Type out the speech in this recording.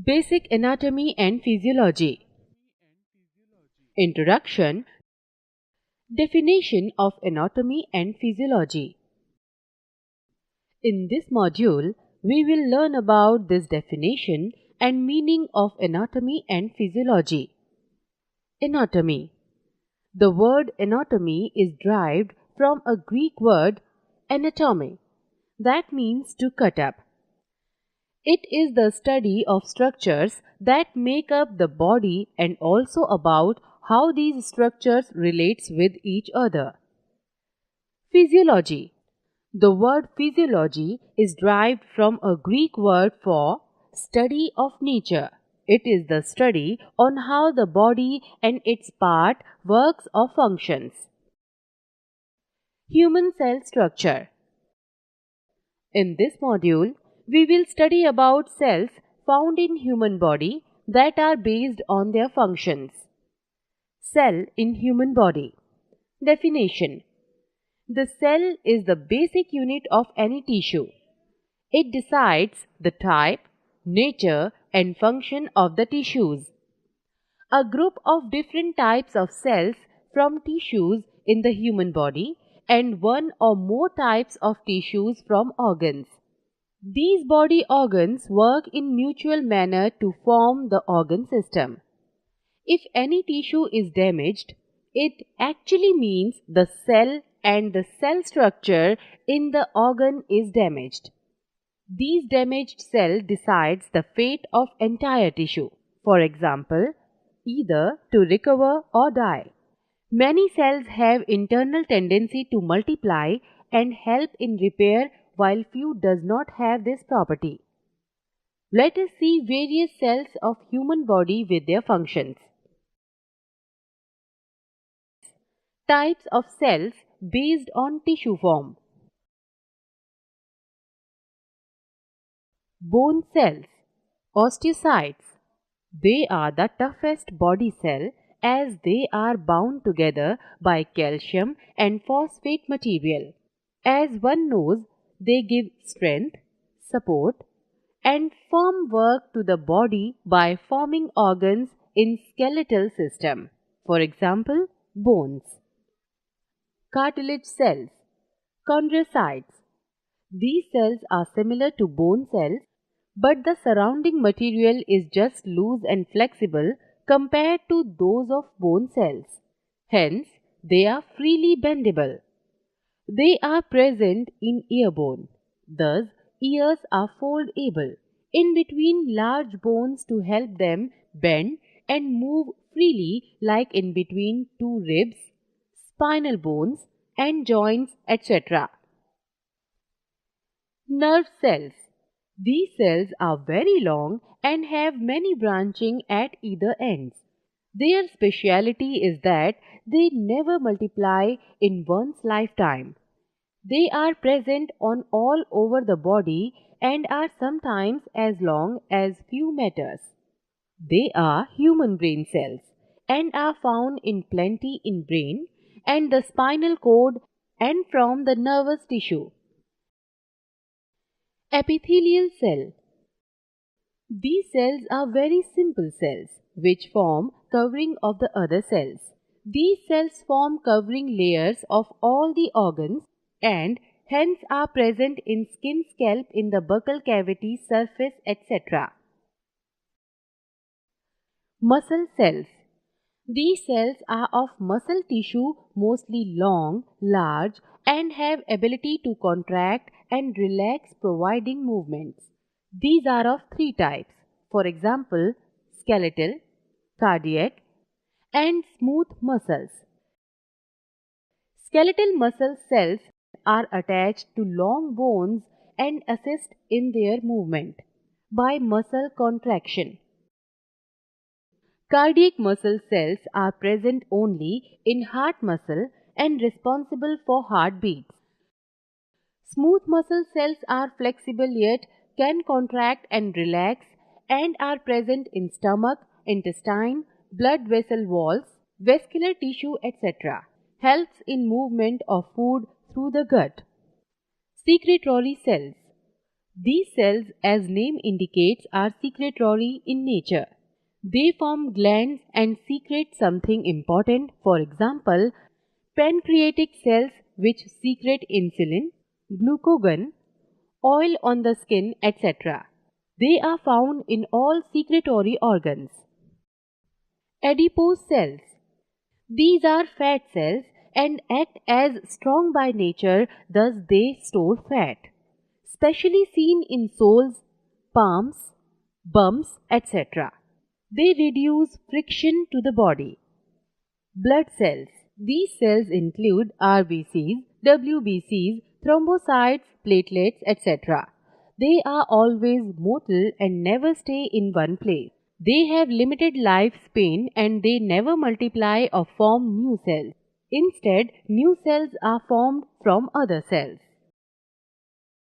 Basic Anatomy and Physiology. Introduction. Definition of Anatomy and Physiology. In this module, we will learn about this definition and meaning of anatomy and physiology. Anatomy. The word anatomy is derived from a Greek word anatome, that means to cut up. It is the study of structures that make up the body and also about how these structures relates with each other. Physiology. The word physiology is derived from a Greek word for study of nature. It is the study on how the body and its part works or functions. Human cell structure. In this module, we will study about cells found in human body that are based on their functions. Cell in human body. Definition. The cell is the basic unit of any tissue. It decides the type, nature, and function of the tissues. A group of different types of cells from tissues in the human body and one or more types of tissues from organs. These body organs work in mutual manner to form the organ system. If any tissue is damaged, it actually means the cell and the cell structure in the organ is damaged. These damaged cell decides the fate of entire tissue. For example, either to recover or die. Many cells have internal tendency to multiply and help in repair while few does not have this property. Let us see various cells of human body with their functions. Types of cells based on tissue form. Bone cells, osteocytes. They are the toughest body cell as they are bound together by calcium and phosphate material. As one knows, they give strength, support, and firm work to the body by forming organs in skeletal system. For example, bones. Cartilage cells, chondrocytes. These cells are similar to bone cells, but the surrounding material is just loose and flexible compared to those of bone cells. Hence, they are freely bendable. They are present in ear bone. Thus, ears are foldable in between large bones to help them bend and move freely like in between two ribs, spinal bones and joints, etc. Nerve cells. These cells are very long and have many branching at either ends. Their speciality is that they never multiply in one's lifetime. They are present on all over the body and are sometimes as long as few meters. They are human brain cells and are found in plenty in brain and the spinal cord and from the nervous tissue. Epithelial cell. These cells are very simple cells which form covering of the other cells. These cells form covering layers of all the organs and hence are present in skin, scalp, in the buccal cavity, surface, etc. Muscle cells. These cells are of muscle tissue, mostly long, large, and have ability to contract and relax, providing movements. These are of three types. For example, skeletal, cardiac, and smooth muscles. Skeletal muscle cells are attached to long bones and assist in their movement by muscle contraction. Cardiac muscle cells are present only in heart muscle and responsible for heartbeats. Smooth muscle cells are flexible yet can contract and relax and are present in stomach, intestine, blood vessel walls, vascular tissue, etc. Helps in movement of food through the gut. Secretory cells. These cells, as name indicates, are secretory in nature. They form glands and secrete something important. For example, pancreatic cells which secrete insulin, glucagon, oil on the skin, etc. They are found in all secretory organs. Adipose cells. These are fat cells and act as strong by nature, thus they store fat. Specially seen in soles, palms, bumps, etc. They reduce friction to the body. Blood cells. These cells include RBCs, WBCs, thrombocytes, platelets, etc. They are always motile and never stay in one place. They have limited lifespan and they never multiply or form new cells. Instead, new cells are formed from other cells.